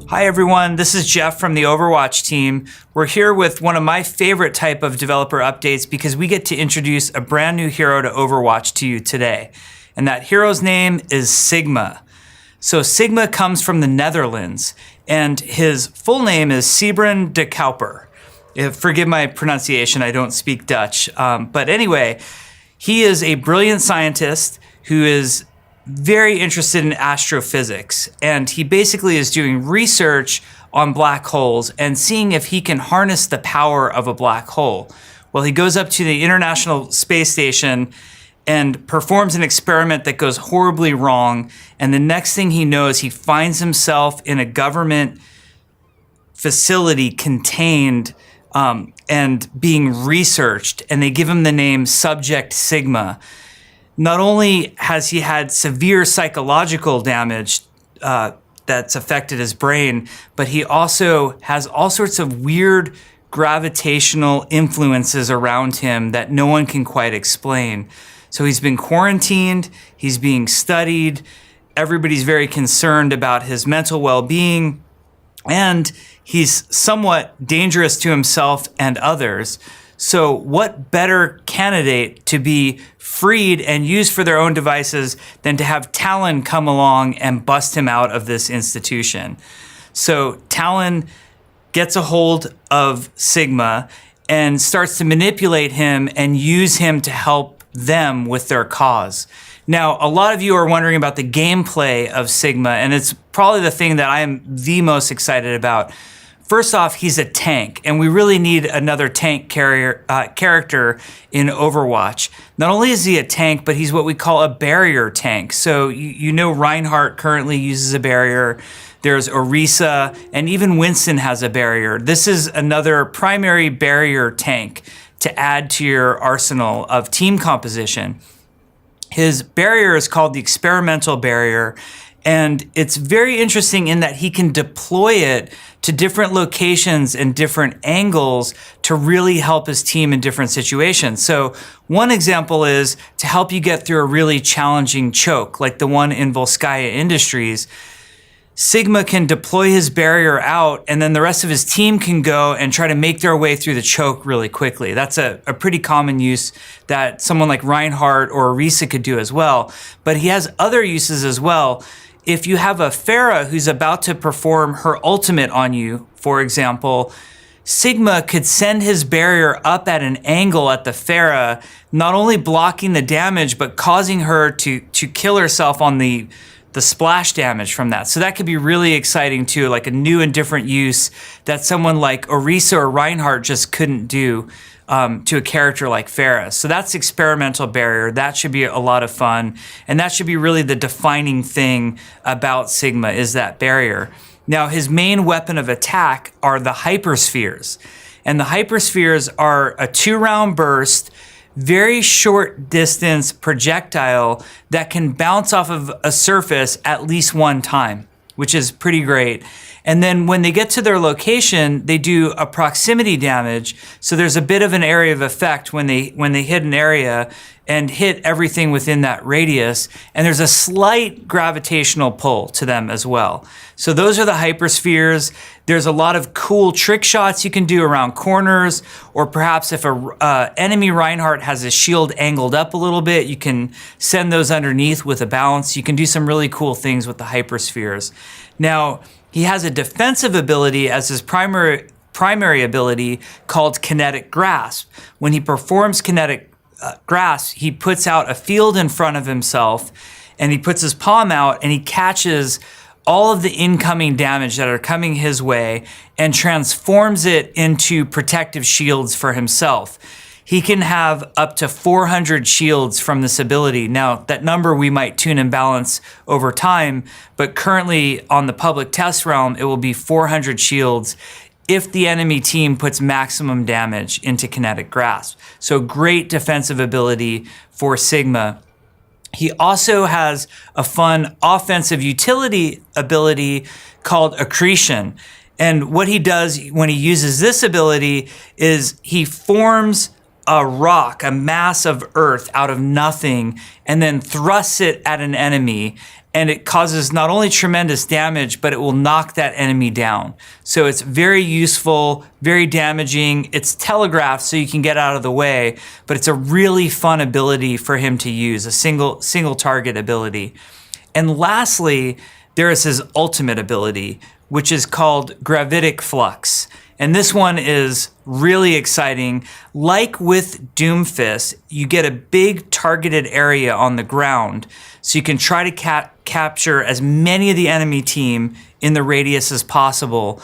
Hi everyone, this is Jeff from the Overwatch team. We're here with one of my favorite type of developer updates because we get to introduce a brand new hero to Overwatch to you today. And that hero's name is Sigma. So Sigma comes from the Netherlands and his full name is Sybren de Kuiper. Forgive my pronunciation, I don't speak Dutch. But anyway, he is a brilliant scientist who is very interested in astrophysics, and he basically is doing research on black holes and seeing if he can harness the power of a black hole. Well, he goes up to the International Space Station and performs an experiment that goes horribly wrong, and the next thing he knows, he finds himself in a government facility contained and being researched, and they give him the name Subject Sigma. Not only has he had severe psychological damage that's affected his brain, but he also has all sorts of weird gravitational influences around him that no one can quite explain. So he's been quarantined, he's being studied, everybody's very concerned about his mental well-being, and he's somewhat dangerous to himself and others. So what better candidate to be freed and used for their own devices than to have Talon come along and bust him out of this institution? So Talon gets a hold of Sigma and starts to manipulate him and use him to help them with their cause. Now, a lot of you are wondering about the gameplay of Sigma, and it's probably the thing that I am the most excited about. First off, he's a tank, and we really need another tank character in Overwatch. Not only is he a tank, but he's what we call a barrier tank. So you know Reinhardt currently uses a barrier. There's Orisa, and even Winston has a barrier. This is another primary barrier tank to add to your arsenal of team composition. His barrier is called the experimental barrier, and it's very interesting in that he can deploy it to different locations and different angles to really help his team in different situations. So one example is to help you get through a really challenging choke, like the one in Volskaya Industries. Sigma can deploy his barrier out, and then the rest of his team can go and try to make their way through the choke really quickly. That's a pretty common use that someone like Reinhardt or Orisa could do as well. But he has other uses as well. If you have a Pharah who's about to perform her ultimate on you, for example, Sigma could send his barrier up at an angle at the Pharah, not only blocking the damage, but causing her to kill herself on the splash damage from that. So that could be really exciting too, like a new and different use that someone like Orisa or Reinhardt just couldn't do to a character like Pharah. So that's experimental barrier. That should be a lot of fun. And that should be really the defining thing about Sigma is that barrier. Now, his main weapon of attack are the hyperspheres. And the hyperspheres are a 2-round burst, very short distance projectile that can bounce off of a surface at least one time, which is pretty great. And then when they get to their location, they do a proximity damage. So there's a bit of an area of effect when they hit an area and hit everything within that radius. And there's a slight gravitational pull to them as well. So those are the hyperspheres. There's a lot of cool trick shots you can do around corners, or perhaps if a enemy Reinhardt has a shield angled up a little bit, you can send those underneath with a bounce. You can do some really cool things with the hyperspheres. Now, he has a defensive ability as his primary ability called Kinetic Grasp. When he performs Kinetic Grasp, he puts out a field in front of himself, and he puts his palm out, and he catches all of the incoming damage that are coming his way and transforms it into protective shields for himself. He can have up to 400 shields from this ability. Now, that number we might tune and balance over time, but currently on the public test realm, it will be 400 shields if the enemy team puts maximum damage into Kinetic Grasp. So great defensive ability for Sigma. He also has a fun offensive utility ability called Accretion. And what he does when he uses this ability is he forms a rock, a mass of earth out of nothing, and then thrusts it at an enemy. and it causes not only tremendous damage, but it will knock that enemy down. So it's very useful, very damaging. It's telegraphed so you can get out of the way, but it's a really fun ability for him to use, a single target ability. And lastly, there is his ultimate ability, which is called Gravitic Flux. And this one is really exciting. Like with Doomfist, you get a big targeted area on the ground, so you can try to capture as many of the enemy team in the radius as possible.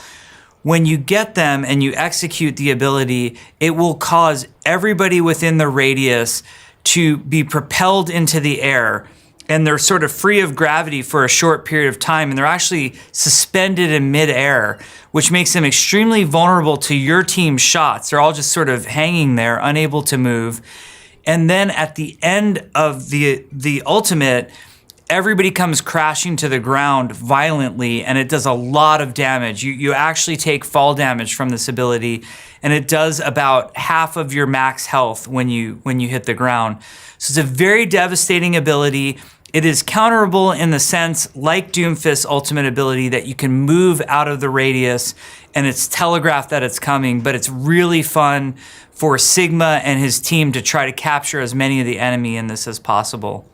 When you get them and you execute the ability, it will cause everybody within the radius to be propelled into the air. And they're sort of free of gravity for a short period of time, and they're actually suspended in midair, which makes them extremely vulnerable to your team's shots. They're all just sort of hanging there, unable to move. And then at the end of the ultimate, everybody comes crashing to the ground violently, and it does a lot of damage. You actually take fall damage from this ability, and it does about half of your max health when you hit the ground. So it's a very devastating ability. It is counterable in the sense, like Doomfist's ultimate ability, that you can move out of the radius and it's telegraphed that it's coming, but it's really fun for Sigma and his team to try to capture as many of the enemy in this as possible.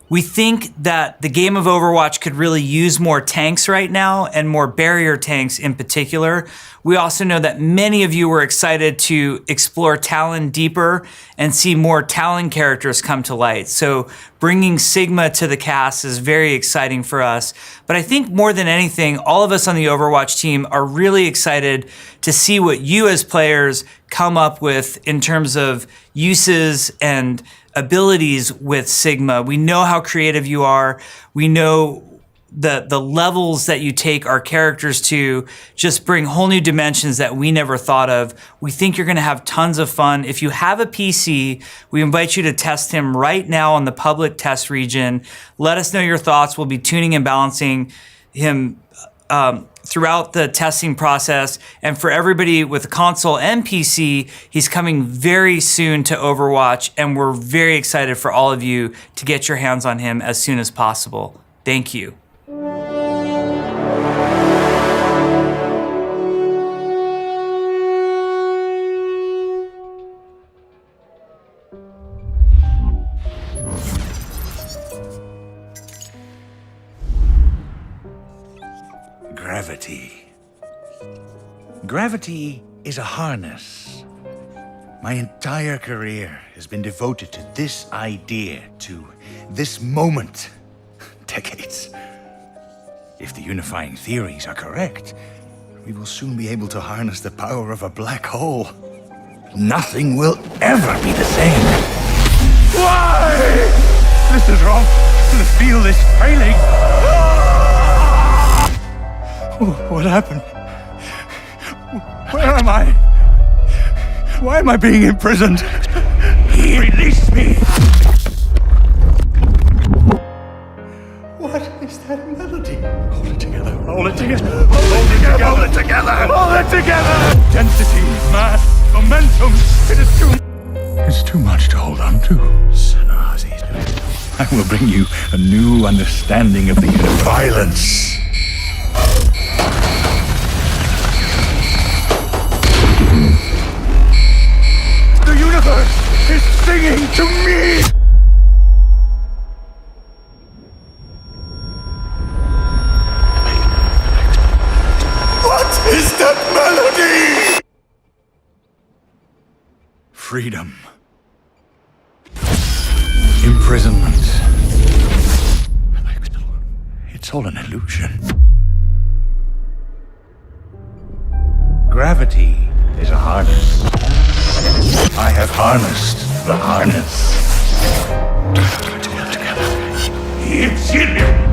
We think that the game of Overwatch could really use more tanks right now, and more barrier tanks in particular. We also know that many of you were excited to explore Talon deeper and see more Talon characters come to light. So bringing Sigma to the cast is very exciting for us. But I think more than anything, all of us on the Overwatch team are really excited to see what you as players come up with in terms of uses and abilities with Sigma. We know how creative you are. We know the levels that you take our characters to just bring whole new dimensions that we never thought of. We think you're going to have tons of fun. If you have a PC, we invite you to test him right now on the public test region. Let us know your thoughts. We'll be tuning and balancing him throughout the testing process. And for everybody with a console and PC, he's coming very soon to Overwatch, and we're very excited for all of you to get your hands on him as soon as possible. Thank you. Gravity. Gravity is a harness. My entire career has been devoted to this idea, to this moment. Decades. If the unifying theories are correct, we will soon be able to harness the power of a black hole. Nothing will ever be the same. Why? This is wrong. The field is failing. What happened? Where am I? Why am I being imprisoned? Release me! What is that melody? Hold it together. Hold it together. Hold it together. Hold it together. Hold it together. Density, mass, momentum. It's too much to hold on to. I will bring you a new understanding of the universe. Violence. The universe is singing to me! What is that melody? Freedom. Imprisonment. It's all an illusion. Gravity is a harness. I have harnessed the harness. Together. It's in you.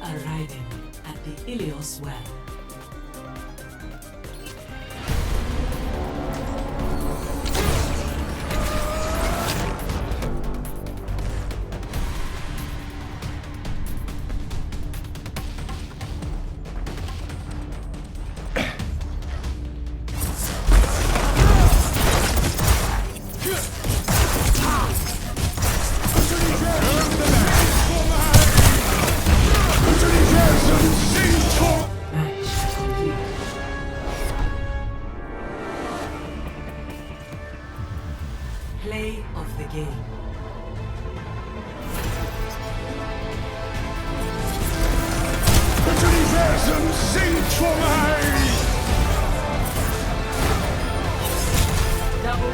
Arriving at the Ilios Well. Play of the game. Universum singt vor mir! Double.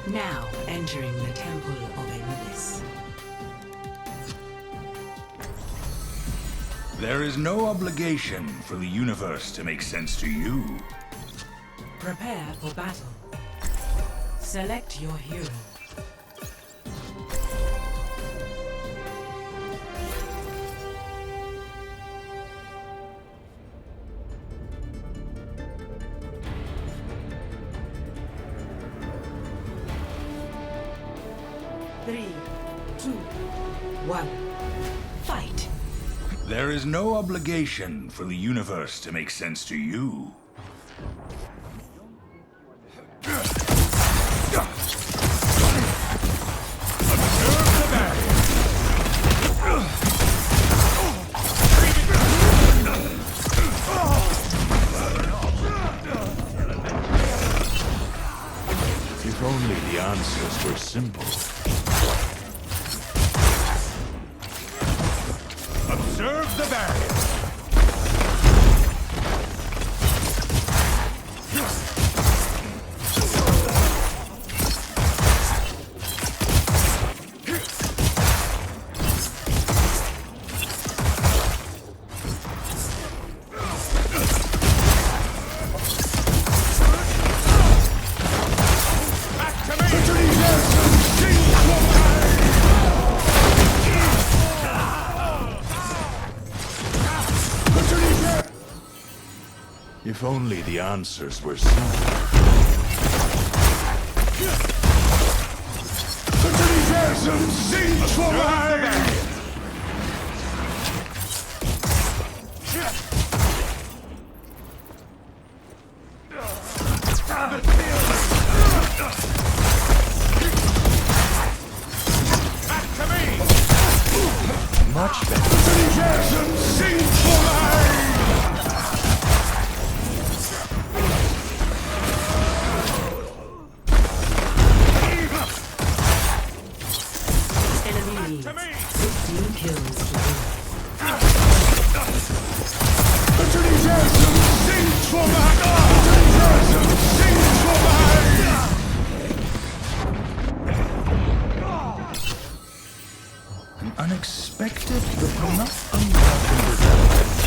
Now entering the Temple of Anubis. There is no obligation for the universe to make sense to you. Prepare for battle. Select your hero. Three, two, one, fight! There is no obligation for the universe to make sense to you. If only the answers were simple. Observe the barrier. If only the answers were simple. Universum singt vor mir! Back to me! Much better. Universum singt vor mir! Enemy needs 15 kills to win. Universum singt vor mir! Universum singt vor mir! An unexpected but not unwelcome development.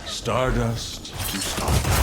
Stardust to stardust.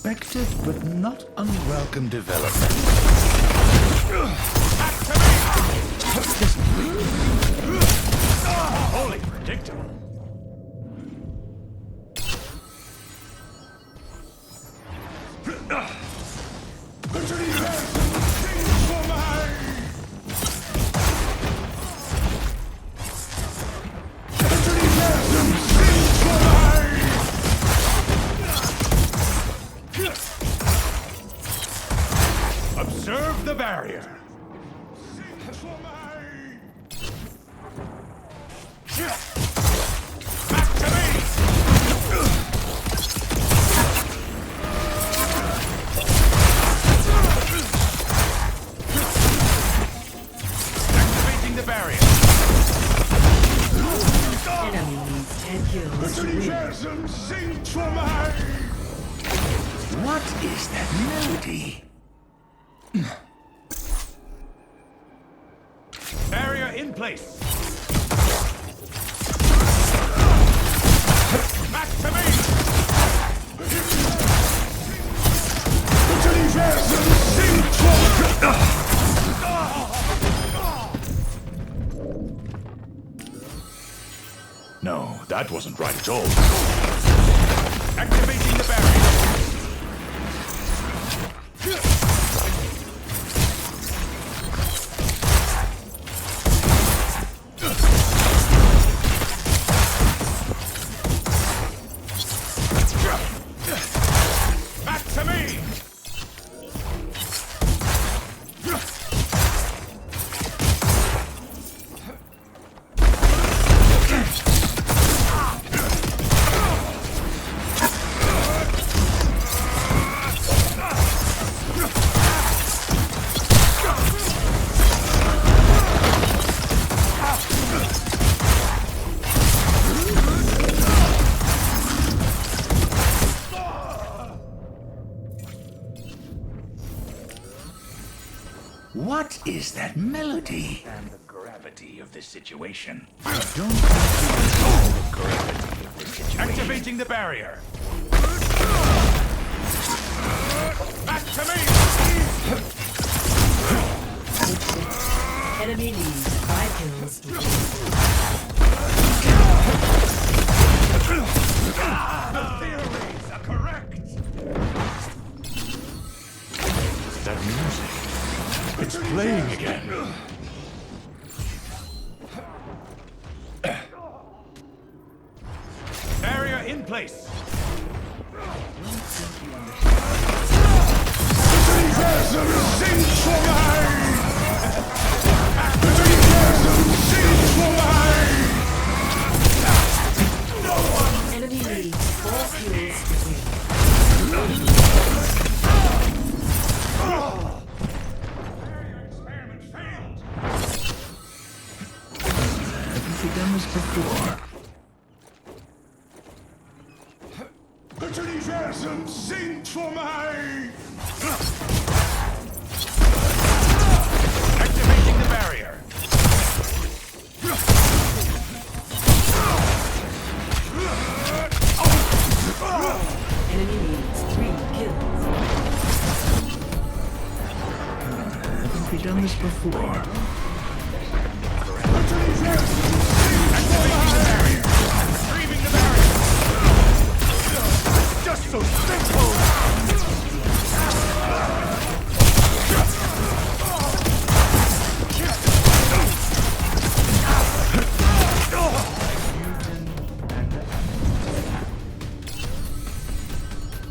Unexpected but not unwelcome development. Wholly predictable. Observe the barrier. Back to me! Activating the barrier. Enemy needs 10 kills to win. What is that melody? Barrier in place. Back to me! No, that wasn't right at all. Activating the barrier. Back to me! What is that melody? And the gravity of this situation. I don't understand the gravity of this situation. Activating the barrier. Back to me! Enemy needs 5 kills to win. The theories are correct. That music. It's playing again. Barrier in place. Enemy needs 4 kills to win. Experiment failed. Haven't we done this before? Het universum zingt voor mij! Activating the barrier. Enemy needs 3 kills. Haven't we done this before? Activating the barrier. Retrieving the barrier. Just so simple!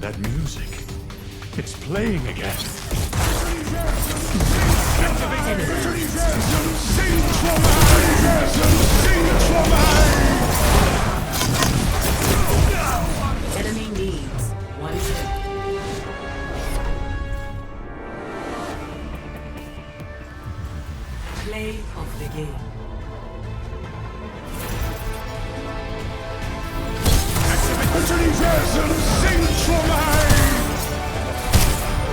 That music. It's playing again. Enemy needs 1 kill. Play of the game. Het universum zingt voor mij!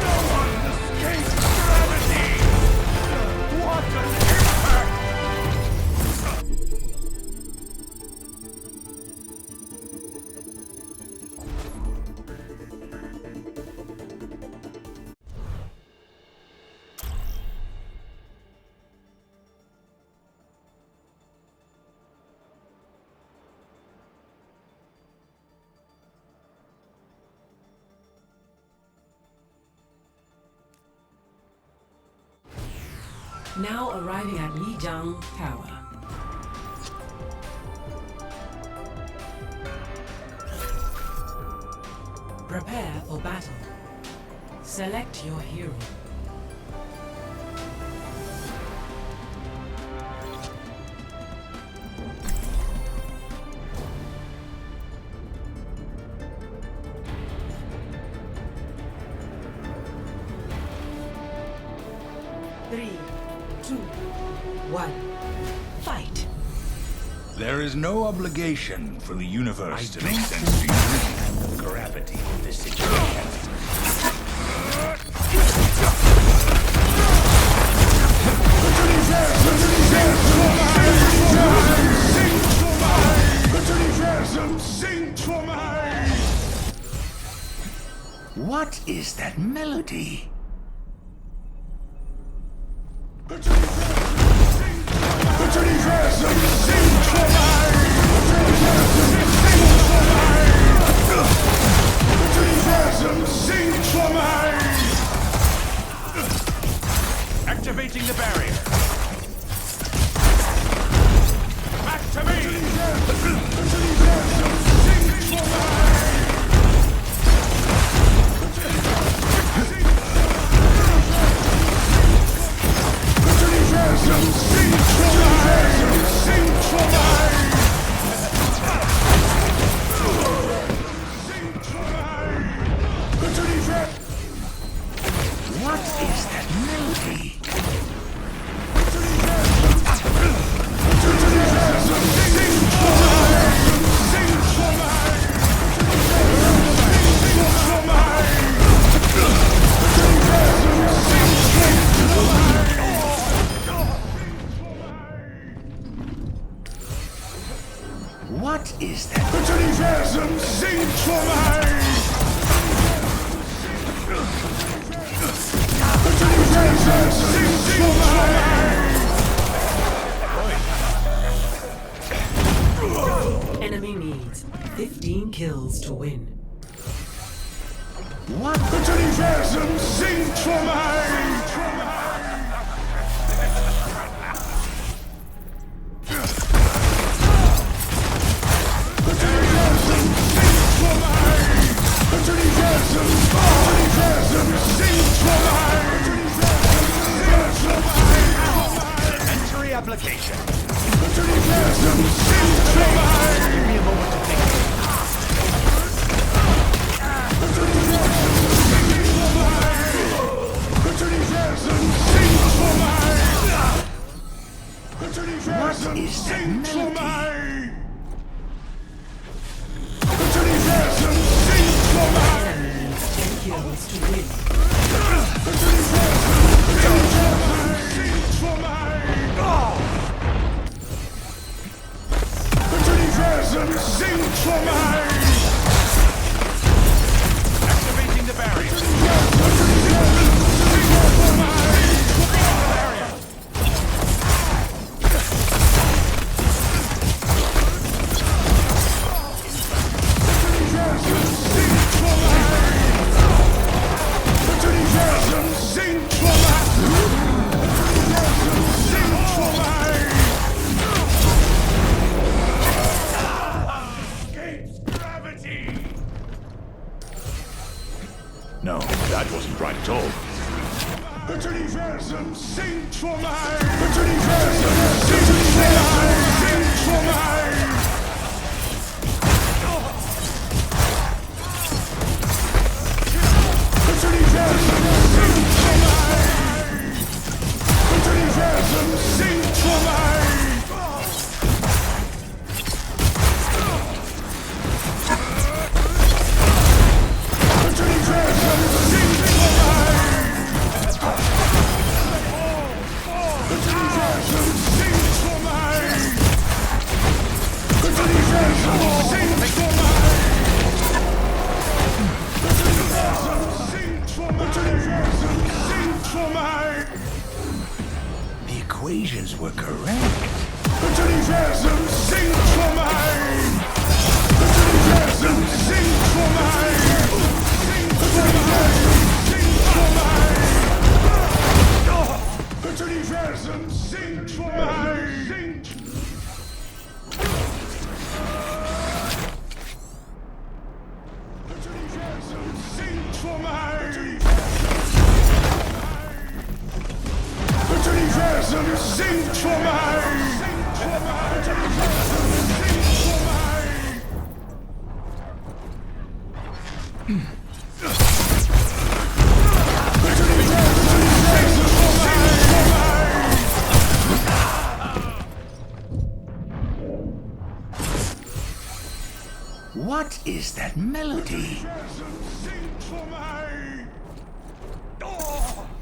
No one escapes gravity! What an impact! Now arriving at Lijiang Tower. Prepare for battle. Select your hero. Three, two, one, fight! There is no obligation for the universe to make sense to you, and the gravity of this situation. What is that melody? Activating the barrier. Back to me! What is that melody? What is that? Universum singt für mich! Universum singt für mich! Enemy needs 15 kills to win. What? Universum singt für mich! Entry application. Give me a moment to think. What is that melody? Enemy needs 10 kills to win. Activating the barrier. No, that wasn't right at all. Het universum zingt voor mij. Het universum zingt voor mij. Zingt voor mij. Het universum zingt voor mij. Het universum zingt voor mij. Het universum zingt voor mij. Het universum zingt voor mij. Het universum zingt voor mij. Het universum zingt voor mij. Het universum zingt voor mij. The equations were correct. Het universum zingt voor mij. Het universum zingt voor mij. Het universum zingt voor mij. Het universum for mij! What is that melody? Zingt voor mij!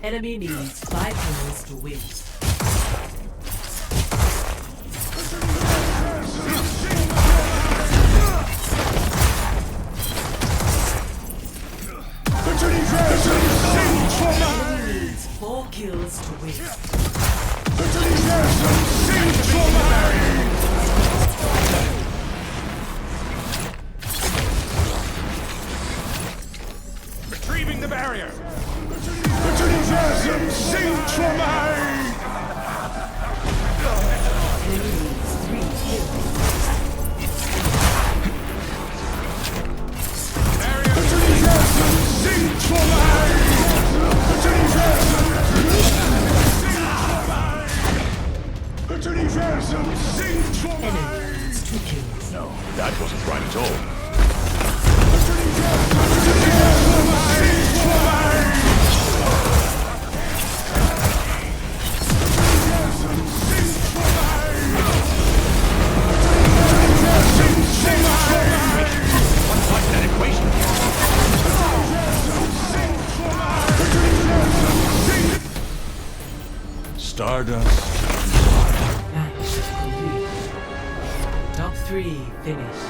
Enemy needs 5 kills to win. Het universum zingt voor mij! Enemy needs 4 kills to win. Het universum zingt voor mij! Retrieving the barrier. Het universum zingt voor mij! Enemy needs 3 kills. Het universum zingt voor mij! Het universum zingt voor mij! Het universum zingt voor mij! Enemy needs 2 kills. No, that wasn't right at all. Het universum zingt voor mij! What's that equation? Stardust. Match complete. Top 3 finish.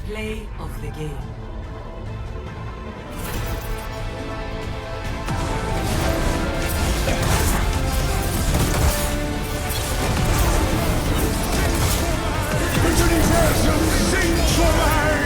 Play of the game. Het universum zingt voor mij!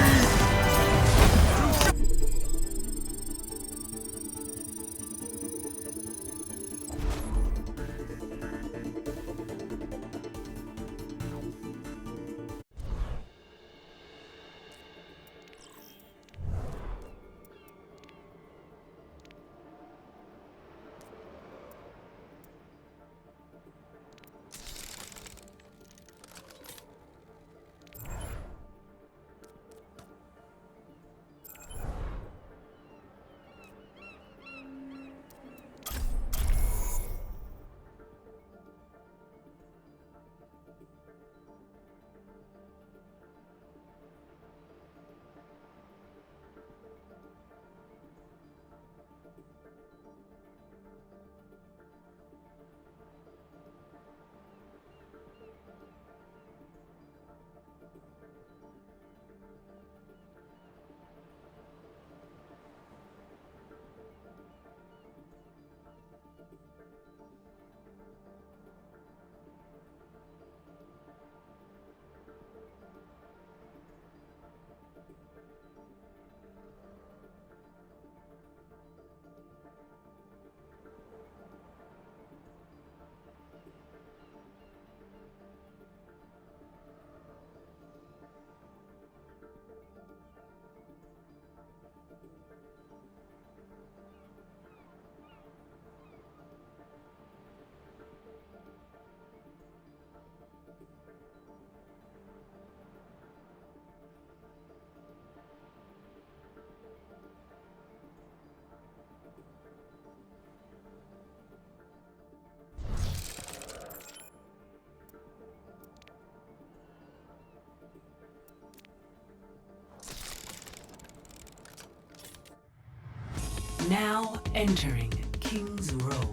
Now entering King's Row.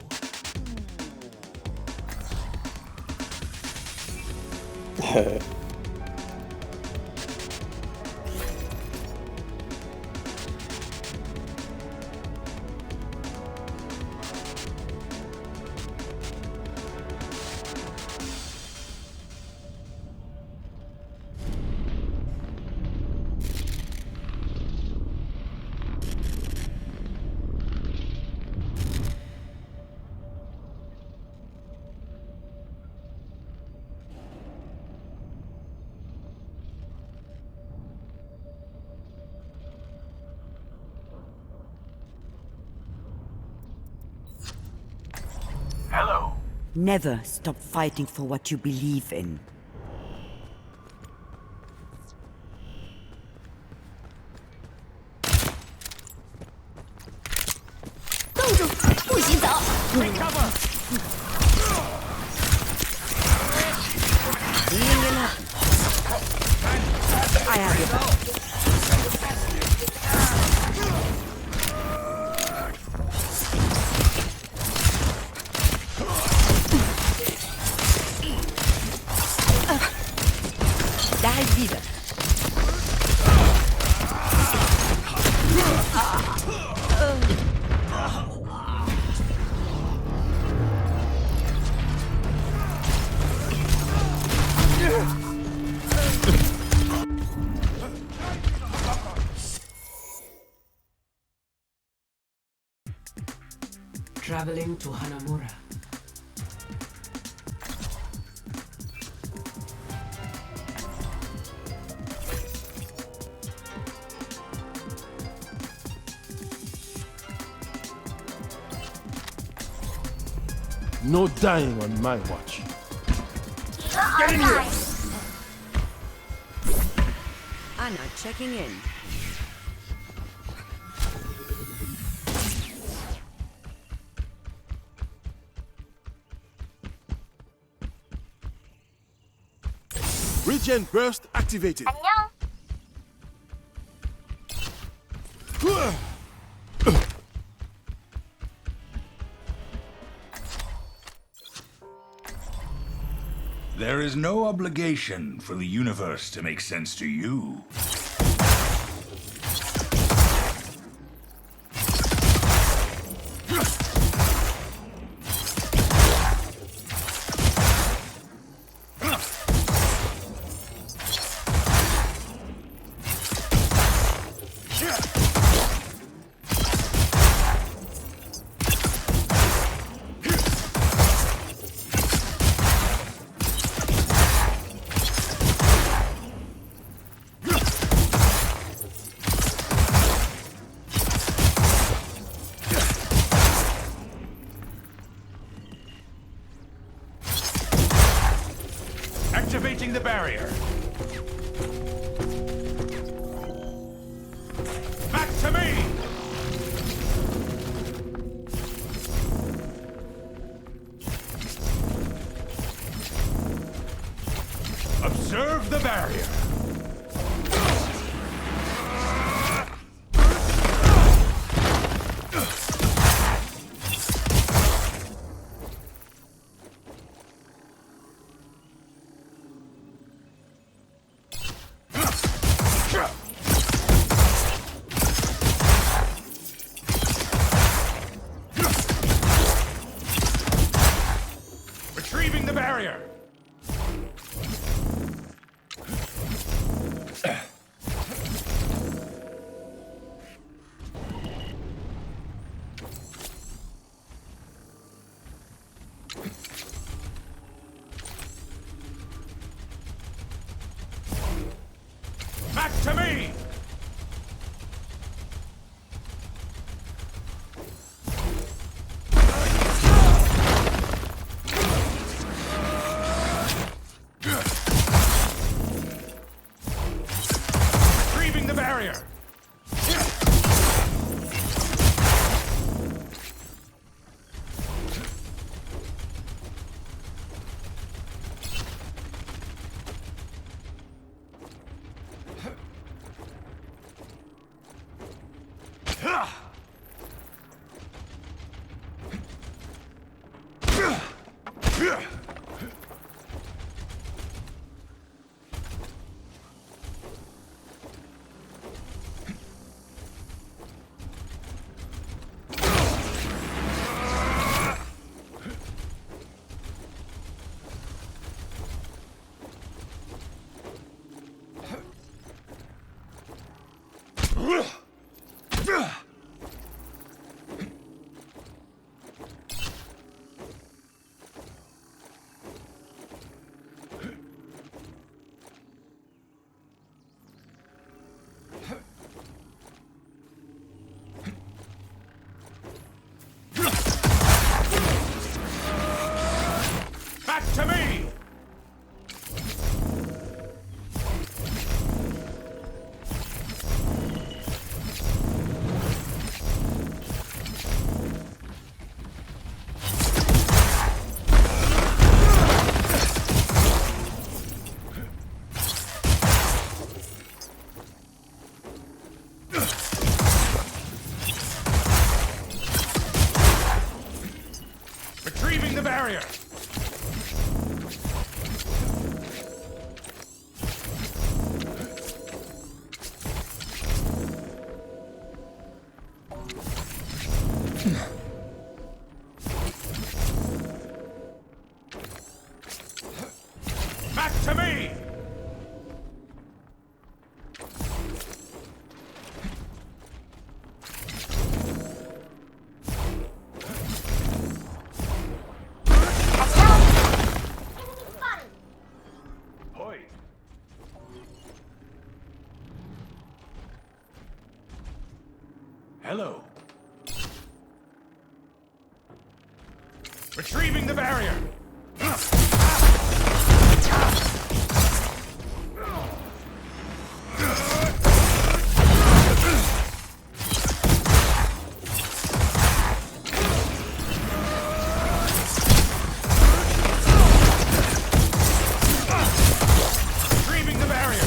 Never stop fighting for what you believe in. Take cover! I have your back. Daher wieder. Traveling to Hanamura. No dying on my watch. Get in here! Anna checking in. Regen burst activated. There is no obligation for the universe to make sense to you. Activating the barrier. Back to me! Observe the barrier. Retrieving the barrier. Back to me! Retrieving the barrier! Back to me! Retrieving the barrier! Back to me! Hoi. Hello. Retrieving the barrier! Retrieving the barrier!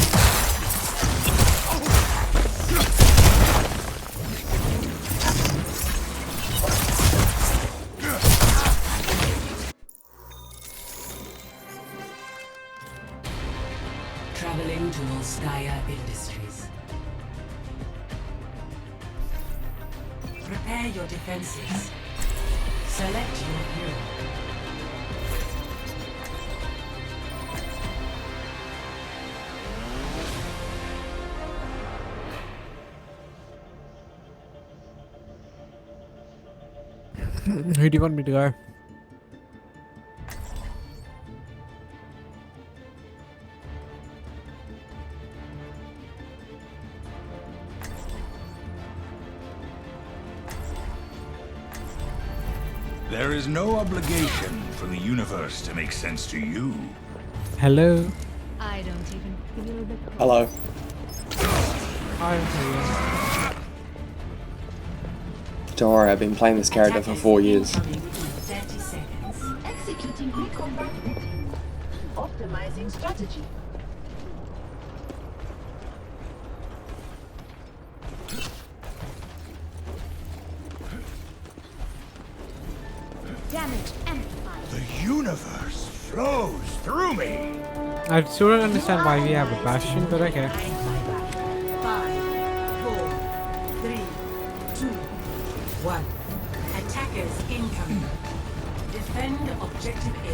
Traveling to Volskaya Industries. Prepare your defenses. Select your hero. Who do you want me to go? There is no obligation for the universe to make sense to you. Hello. I don't even feel the cold. Hello. Hi. Don't worry, I've been playing this character for 4 years. Incoming in 30 seconds. Executing recombat routine. Optimizing strategy. Damage amplified. The universe flows through me. I still don't understand why we have a bastion, but okay. 5, 4, 3, 2, 1. Attackers incoming. Defend objective A.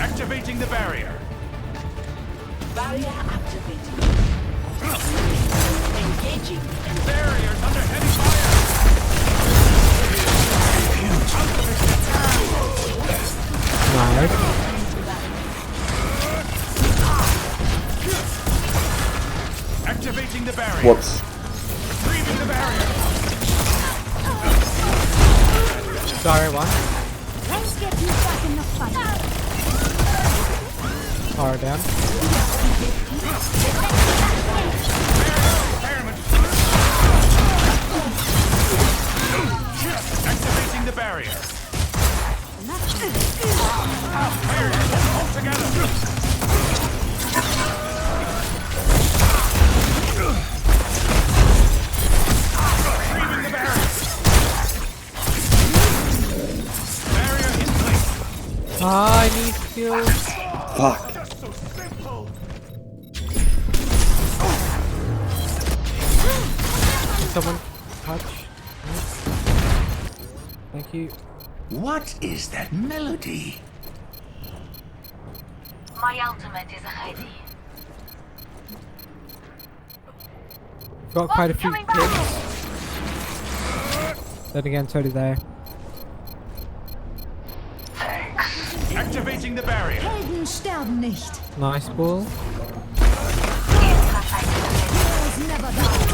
Activating the barrier! Barrier activated. Engaging. Barriers under heavy fire! Nice. Activating the barrier! Whoops. Retrieving the barrier! Sorry, one. Let's get you back in the fight. Power down. Activating the barrier! Barriers all together! Retrieving the barrier! Barrier in place! I need skills. Fuck. Just so simple! Someone touch. Thank you. What is that melody? My ultimate is ready. Got quite a few Coming kills. back. Then again, so did they. Activating the barrier! Helden sterben nicht. Nice ball. Heroes never die.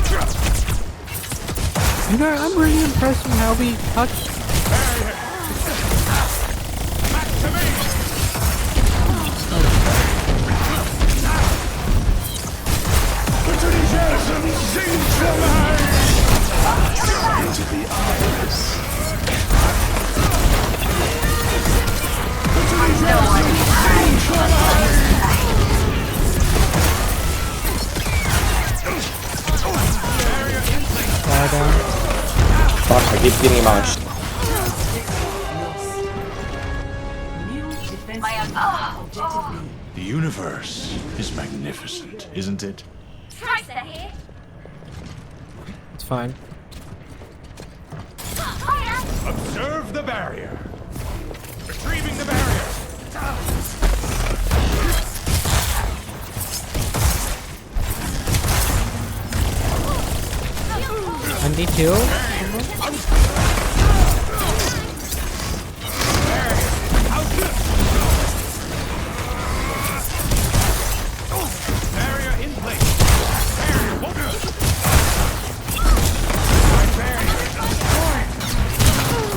You know, I'm really impressed with how we touched. Back to me! Fuck, I keep getting my New defense objective B. The universe is magnificent, isn't it? Tracer here. It's fine. Observe the barrier. Retrieving the barrier. I need heal. Barrier in place. Barrier won't. My barrier is destroyed.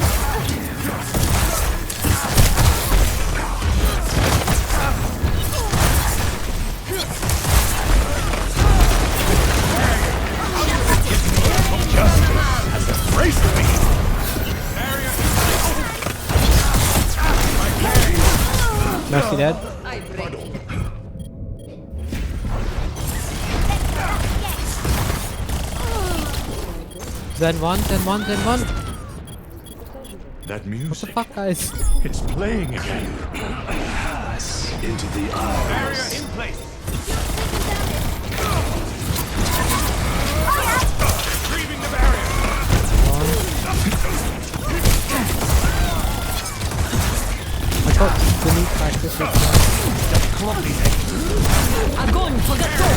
Race to me. Barrier in place. My barrier. Mercy dead. Then one. That What the music, fuck, guys? it's playing again. Pass into the Barrier eyes. in place. Retrieving the barrier. I got delete practice with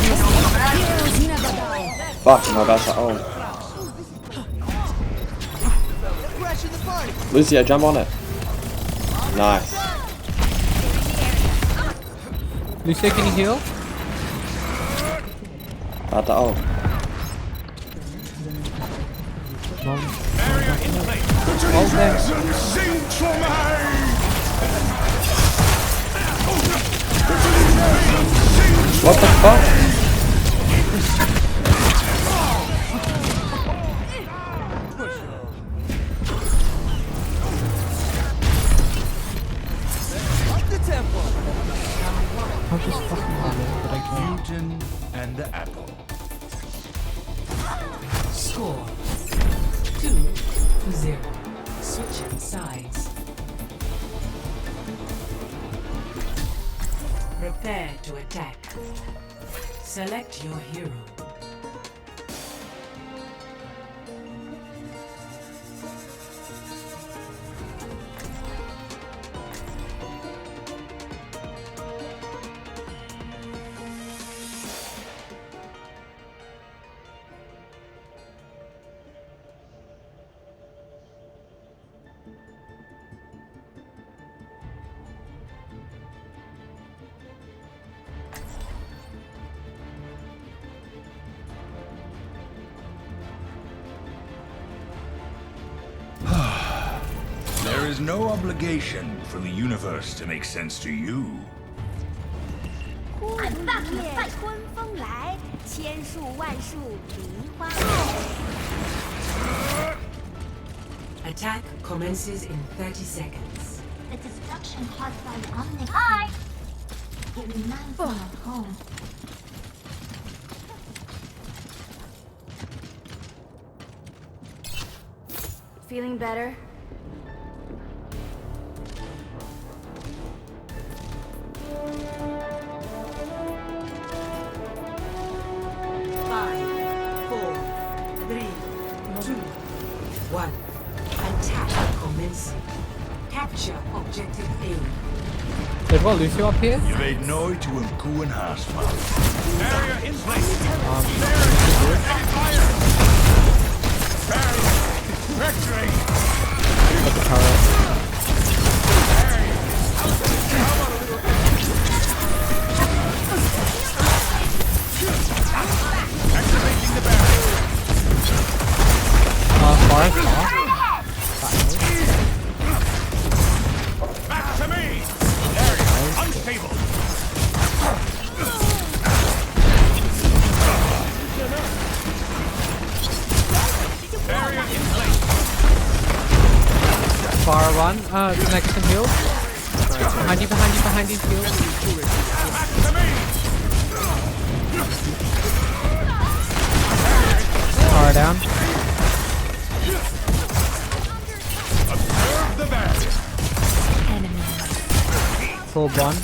Heroes never die. fuck, my best at home. Lucia, jump on it. Nice. Lucia, can you heal? About to ult. Mom. Barrier in place. All there. Singt for mig! What the fuck? I'm just fucking on it, but I can't. Newton and the apple. Score 2-0. Switching sides. Prepare to attack. Select your hero. There is no obligation for the universe to make sense to you. I'm back here. 春风来，千树万树梨花开。 Attack commences in 30 seconds. The destruction caused by the Omnic. Hi. It reminds me of home. Feeling better? Five, four, three, two, one. Attack commencing. Capture objective A. They've got Lucio up here. Je weet nooit hoe een koe een haas valt. Barrier in place. Victory. Got the turret. Activating the barrier. Far. Back to me. Barrier unstable. Barrier in place. Far one. Next to heal. Behind you, heal. Back to me. Far down. full one.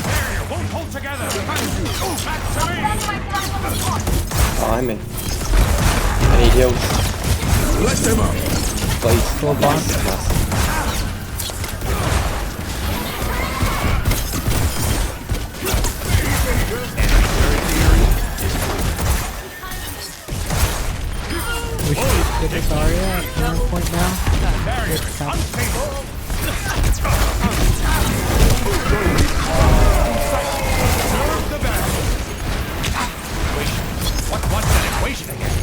Barrier won't hold together. Back to me. Behind me. I need heals. Let them up. Please. Full one. Nice. We should get this Arya at one point now. Barrier Stop. unstable. Observe the barrier. Equation. What's that equation again?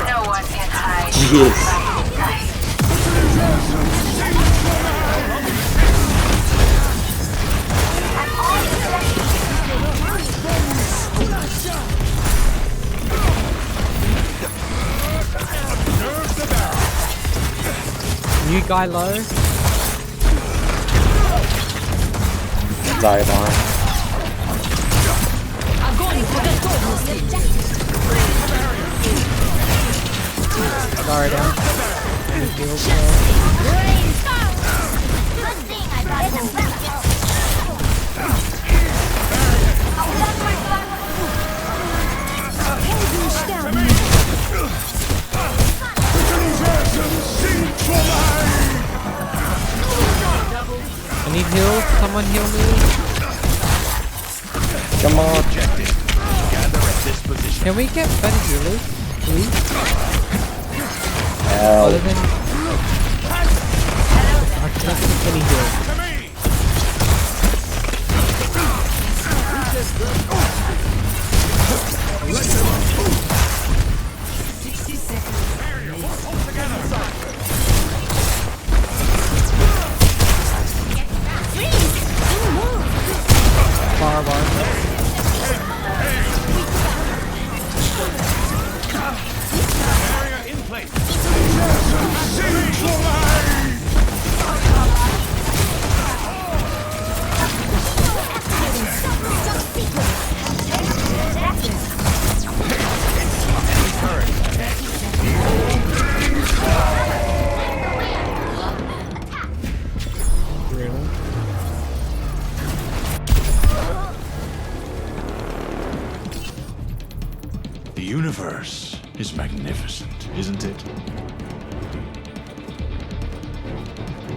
No one can hide. Yes. Observe the barrier. New guy low. Zarya behind. Sorry down. Any heals low. Good thing I brought an umbrella. I need heals. Someone heal me. Come on. Can we get better healers, please? Hell. Other than... I can't get any heals. To me. Barrier won't hold together. Bar. Barrier in place. Really? The universe is magnificent, isn't it?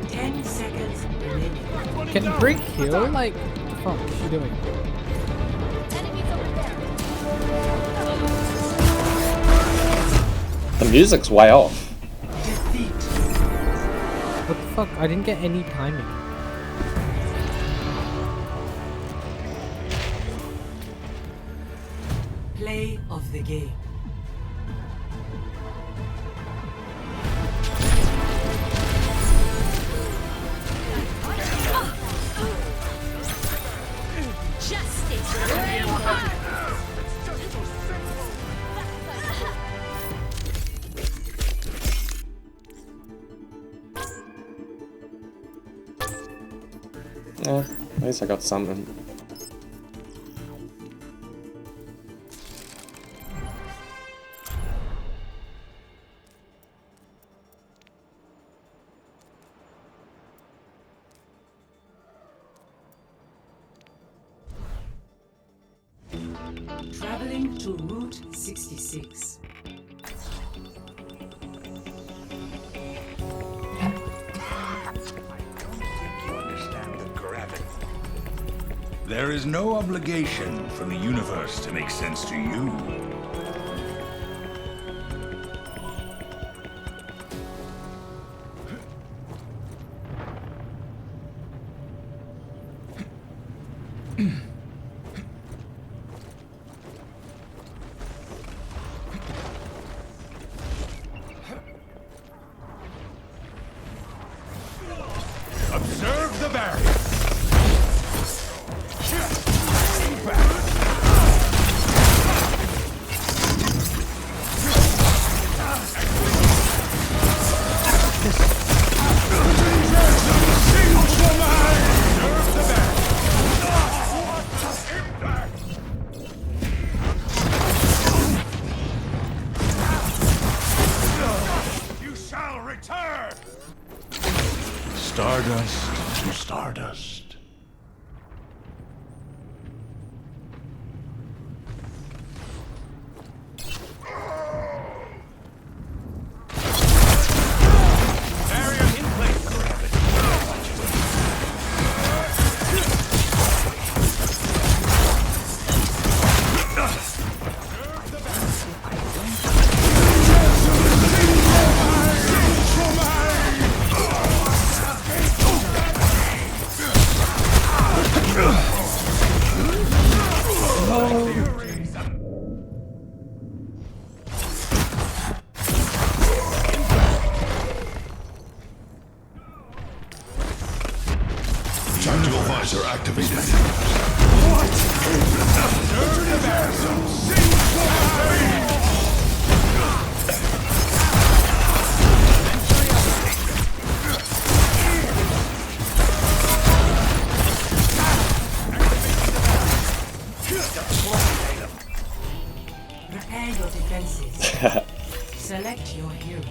10 seconds remaining. Can Brick heal? Like, what the fuck is she doing? The music's way off. What the fuck? I didn't get any timing. Play of the game. Yeah, at least I got something. Traveling to Route 66. There is no obligation for the universe to make sense to you. Observe the barrier. stardust to stardust. Barrier in place. Tactical visor activated. Prepare your defenses. Select your hero.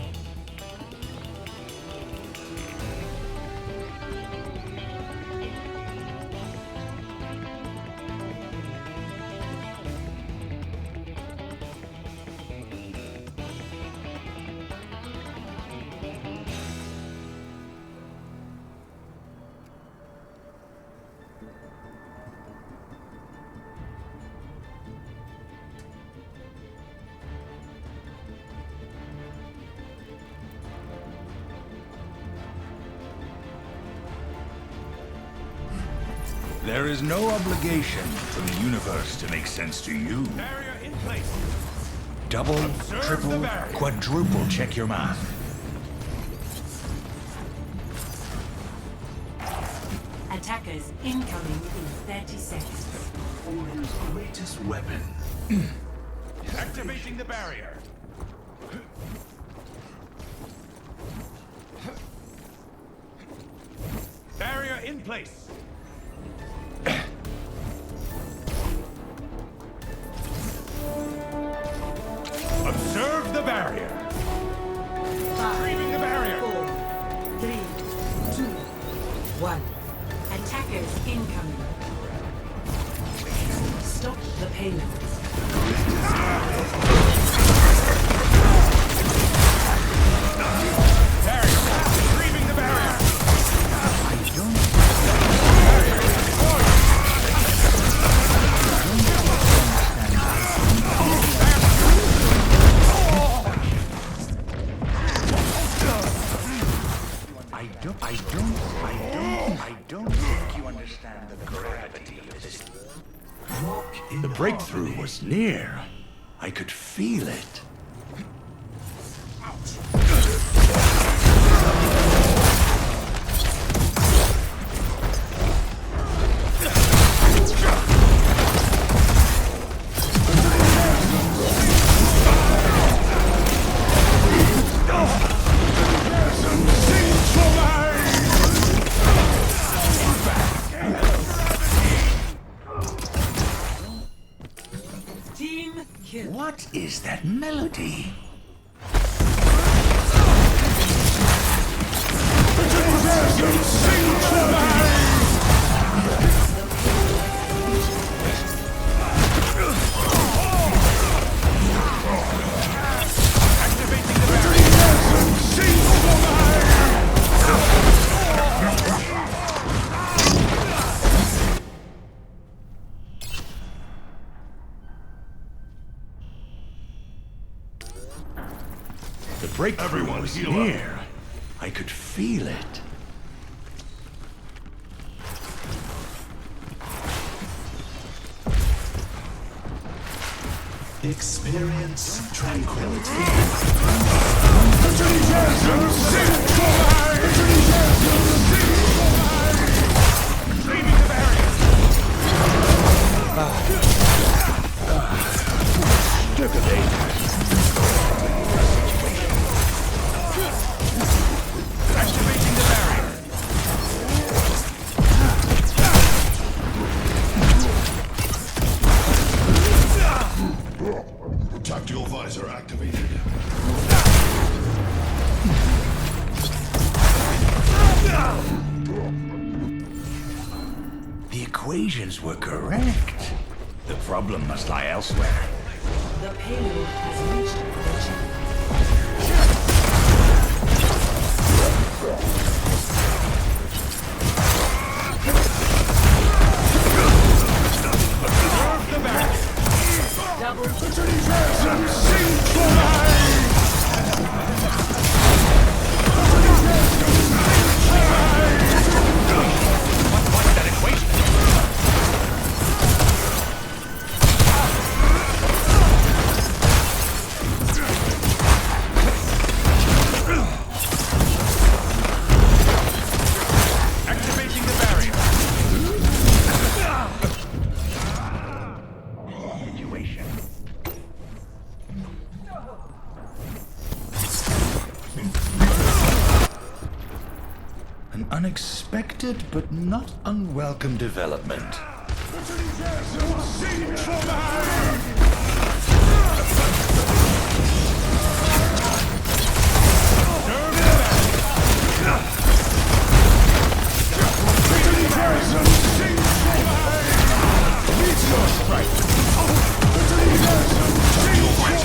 There is no obligation from the universe to make sense to you. Barrier in place. Double, triple, quadruple check your math. Attackers incoming in 30 seconds. Odin's greatest weapon. Activating the barrier. Barrier in place. Observe the barrier. Retrieving the barrier. 4, 3, 2, 1. Attackers incoming. Stop the payloads. Barrier. Retrieving the barrier. I don't think you understand the gravity of this. The breakthrough was near. I could feel it. Team kill. What is that melody? The breakthrough was near. I could feel it. Experience tranquility. Tactical visor activated. equations were correct. The problem must lie elsewhere. The payload has reached the chip. Double The universum synchronized! What's that equation? Activating the barrier. Situation. An unexpected but not unwelcome development. The universum synchronized! The universum synchronized! Meteor strike! The universum synchronized!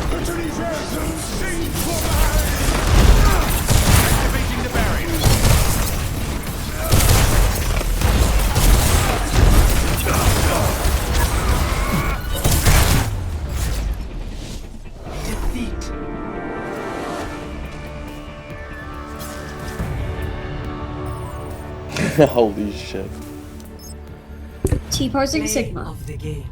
The universum synchronized! Activating the barrier. defeat. Holy shit. T-posing Play Sigma. of the game.